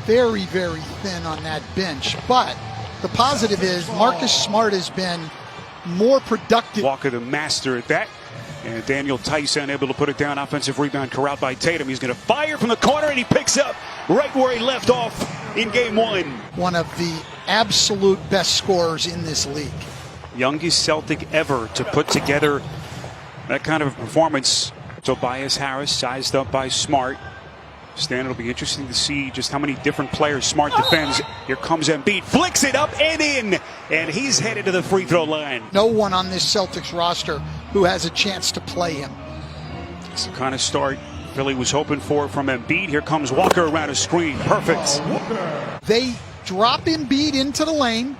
very, very thin on that bench. But the positive is Marcus Smart has been more productive. Walker, the master at that. And Daniel Tice unable to put it down. Offensive rebound corralled by Tatum. He's going to fire from the corner, and he picks up right where he left off in game one. One of the absolute best scorers in this league. Youngest Celtic ever to put together that kind of a performance. Tobias Harris sized up by Smart. Stan, it'll be interesting to see just how many different players Smart defends. Here comes Embiid, flicks it up and in, and he's headed to the free throw line. No one on this Celtics roster who has a chance to play him. It's the kind of start Philly was hoping for from Embiid. Here comes Walker around a screen. Perfect. They drop Embiid into the lane.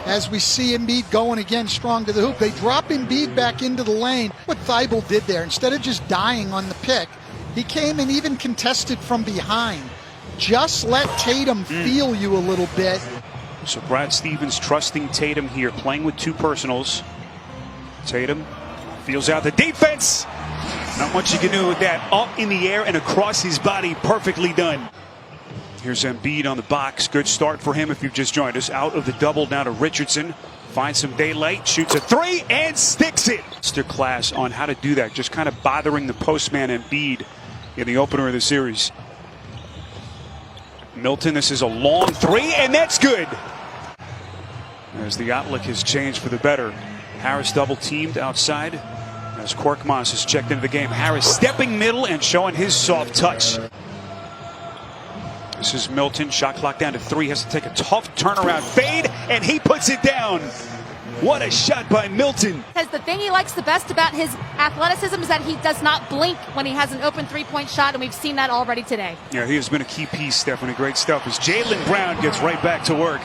As we see Embiid going again strong to the hoop, they drop Embiid back into the lane. What Thibault did there, instead of just dying on the pick, he came and even contested from behind. Just let Tatum feel you a little bit. So Brad Stevens trusting Tatum here, playing with two personals. Tatum feels out the defense. Not much you can do with that. Up in the air and across his body. Perfectly done. Here's Embiid on the box. Good start for him if you've just joined us. Out of the double now to Richardson. Finds some daylight, shoots a three, and sticks it. Masterclass on how to do that. Just kind of bothering the postman Embiid in the opener of the series. Milton, this is a long three, and that's good. As the outlook has changed for the better. Harris double teamed outside as Korkmaz is checked into the game. Harris stepping middle and showing his soft touch. This is Milton, shot clock down to 3, has to take a tough turnaround fade, and he puts it down. What a shot by Milton. Says the thing he likes the best about his athleticism is that he does not blink when he has an open three-point shot, and we've seen that already today. Yeah, he has been a key piece, Stephanie. Great stuff as Jaylen Brown gets right back to work.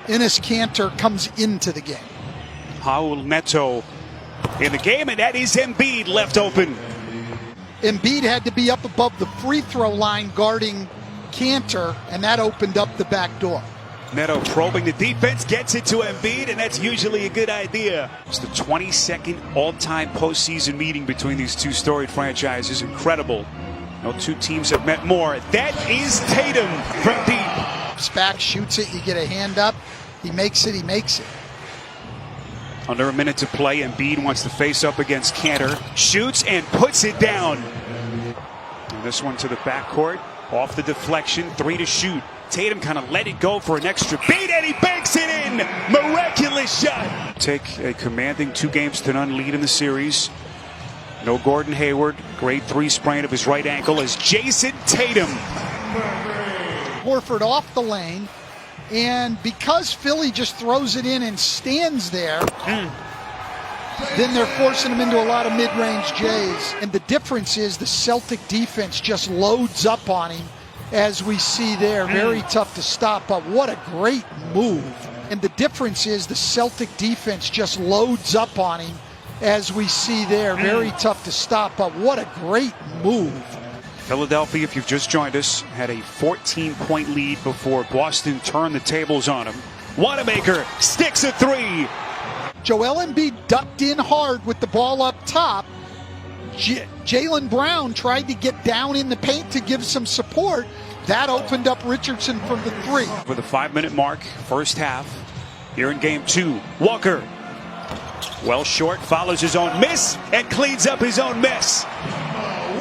Enes Kanter comes into the game. Raul Neto in the game, and that is Embiid left open. Embiid had to be up above the free throw line guarding Kanter, and that opened up the back door. Neto probing the defense, gets it to Embiid, and that's usually a good idea. It's the 22nd all-time postseason meeting between these two storied franchises. Incredible. No two teams have met more. That is Tatum from deep. Back, shoots it, you get a hand up. He makes it, he makes it. Under a minute to play, Embiid wants to face up against Kanter. Shoots and puts it down. And this one to the backcourt. Off the deflection, 3 to shoot. Tatum kind of let it go for an extra beat, and he banks it in. Miraculous shot. Take a commanding 2-0 lead in the series. No Gordon Hayward. Grade 3 sprain of his right ankle as Jason Tatum. Horford off the lane, and because Philly just throws it in and stands there, then they're forcing him into a lot of mid-range J's. And the difference is the Celtic defense just loads up on him, as we see there. Very tough to stop, but what a great move. And the difference is the Celtic defense just loads up on him, as we see there. Very tough to stop, but what a great move. Philadelphia, if you've just joined us, had a 14-point lead before Boston turned the tables on him. Wanamaker sticks a 3. Joel Embiid ducked in hard with the ball up top. Jaylen Brown tried to get down in the paint to give some support. That opened up Richardson from the 3. For the 5-minute mark, first half, here in game 2. Walker, well short, follows his own miss, and cleans up his own mess.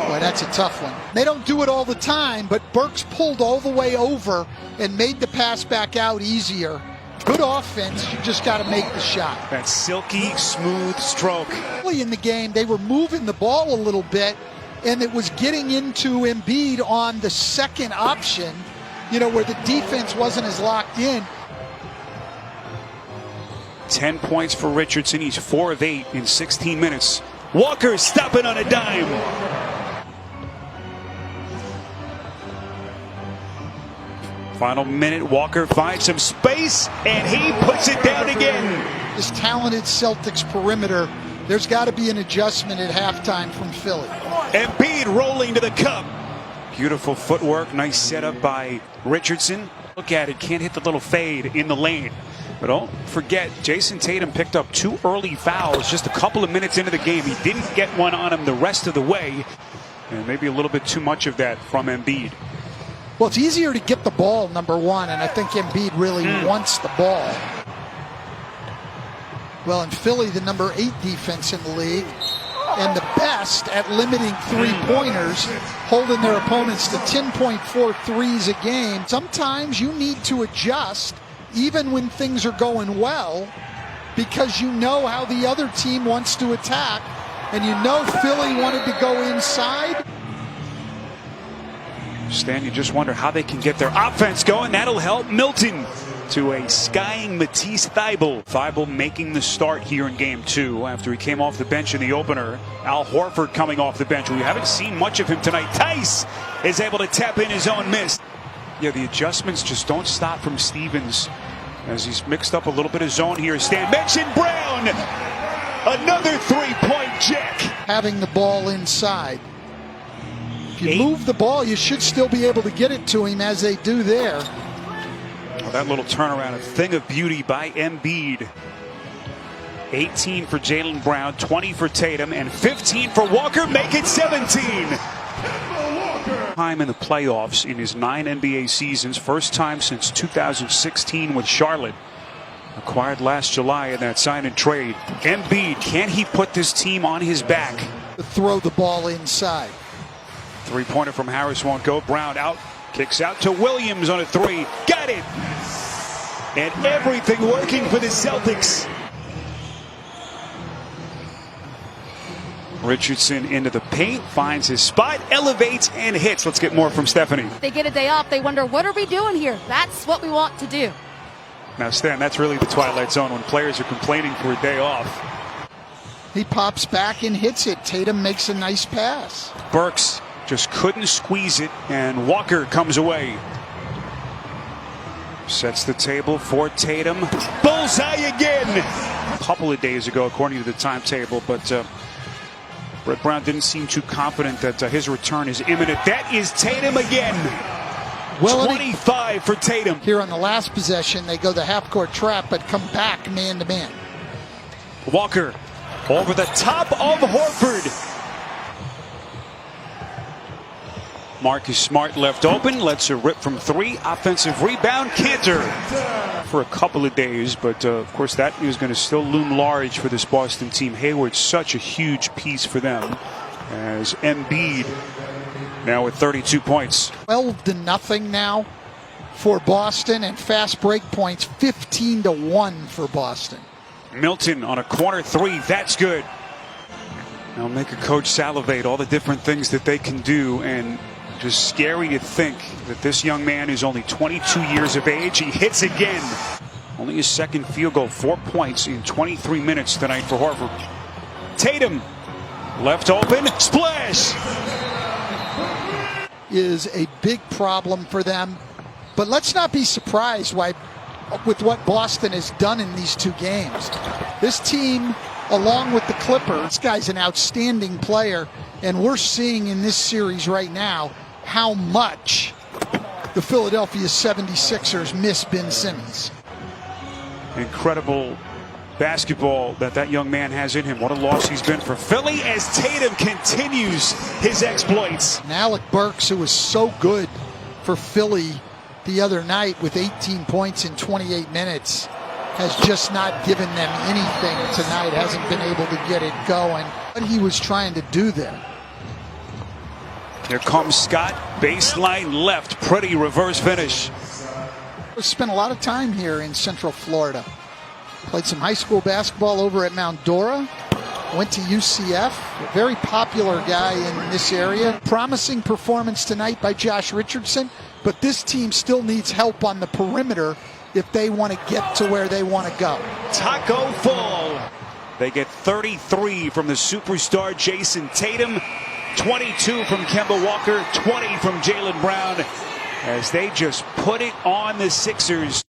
Boy, that's a tough one. They don't do it all the time, but Burks pulled all the way over and made the pass back out easier. Good offense, you just got to make the shot. That silky, smooth stroke. Early in the game, they were moving the ball a little bit, and it was getting into Embiid on the second option, where the defense wasn't as locked in. 10 points for Richardson. He's 4 of 8 in 16 minutes. Walker stopping on a dime. Final minute, Walker finds some space, and he puts it down again. This talented Celtics perimeter, there's got to be an adjustment at halftime from Philly. Embiid rolling to the cup. Beautiful footwork, nice setup by Richardson. Look at it, can't hit the little fade in the lane. But don't forget, Jason Tatum picked up 2 early fouls just a couple of minutes into the game. He didn't get one on him the rest of the way. And maybe a little bit too much of that from Embiid. Well, it's easier to get the ball, number one, and I think Embiid really wants the ball. Well, in Philly, the number 8 defense in the league, and the best at limiting three-pointers, holding their opponents to 10.4 threes a game. Sometimes you need to adjust, even when things are going well, because you know how the other team wants to attack, and you know Philly wanted to go inside. Stan, you just wonder how they can get their offense going. That'll help Milton to a skying Matisse Thybulle. Thybulle making the start here in game 2 after he came off the bench in the opener. Al Horford coming off the bench. We haven't seen much of him tonight. Tice is able to tap in his own miss. Yeah, the adjustments just don't stop from Stevens as he's mixed up a little bit of zone here. Stan mentioned Brown. Another three-point jack. Having the ball inside. If you move the ball, you should still be able to get it to him as they do there. Well, that little turnaround, a thing of beauty by Embiid. 18 for Jaylen Brown, 20 for Tatum, and 15 for Walker. Make it 17. Time in the playoffs in his 9 NBA seasons. First time since 2016 with Charlotte. Acquired last July in that sign and trade. Embiid, can he put this team on his back? Throw the ball inside. Three-pointer from Harris won't go. Brown out. Kicks out to Williams on a 3. Got it! And everything working for the Celtics. Richardson into the paint, finds his spot, elevates, and hits. Let's get more from Stephanie. They get a day off. They wonder, what are we doing here? That's what we want to do. Now, Stan, that's really the twilight zone when players are complaining for a day off. He pops back and hits it. Tatum makes a nice pass. Burks just couldn't squeeze it, and Walker comes away. Sets the table for Tatum. Bullseye again! A couple of days ago, according to the timetable, but Brett Brown didn't seem too confident that his return is imminent. That is Tatum again. Well, 25 for Tatum. Here on the last possession, they go the half-court trap, but come back man-to-man. Walker over the top of Horford. Marcus Smart left open, lets her rip from 3. Offensive rebound, Cantor for a couple of days, but of course that is going to still loom large for this Boston team. Hayward's such a huge piece for them, as Embiid now with 32 points. 12-0 now for Boston, and fast break points 15-1 for Boston. Milton on a corner 3, that's good. Now make a coach salivate, all the different things that they can do, and just scary to think that this young man is only 22 years of age. He hits again. Only his second field goal, 4 points in 23 minutes tonight for Horford. Tatum left open, splash! Is a big problem for them, but let's not be surprised with what Boston has done in these 2 games. This team, along with the Clippers, this guy's an outstanding player, and we're seeing in this series right now how much the Philadelphia 76ers miss Ben Simmons. Incredible basketball that young man has in him. What a loss he's been for Philly as Tatum continues his exploits. And Alec Burks, who was so good for Philly the other night with 18 points in 28 minutes, has just not given them anything tonight, hasn't been able to get it going. What he was trying to do there. Here comes Scott, baseline left, pretty reverse finish. Spent a lot of time here in Central Florida. Played some high school basketball over at Mount Dora. Went to UCF. A very popular guy in this area. Promising performance tonight by Josh Richardson, but this team still needs help on the perimeter if they want to get to where they want to go. Taco Fall. They get 33 from the superstar Jason Tatum, 22 from Kemba Walker, 20 from Jaylen Brown, as they just put it on the Sixers.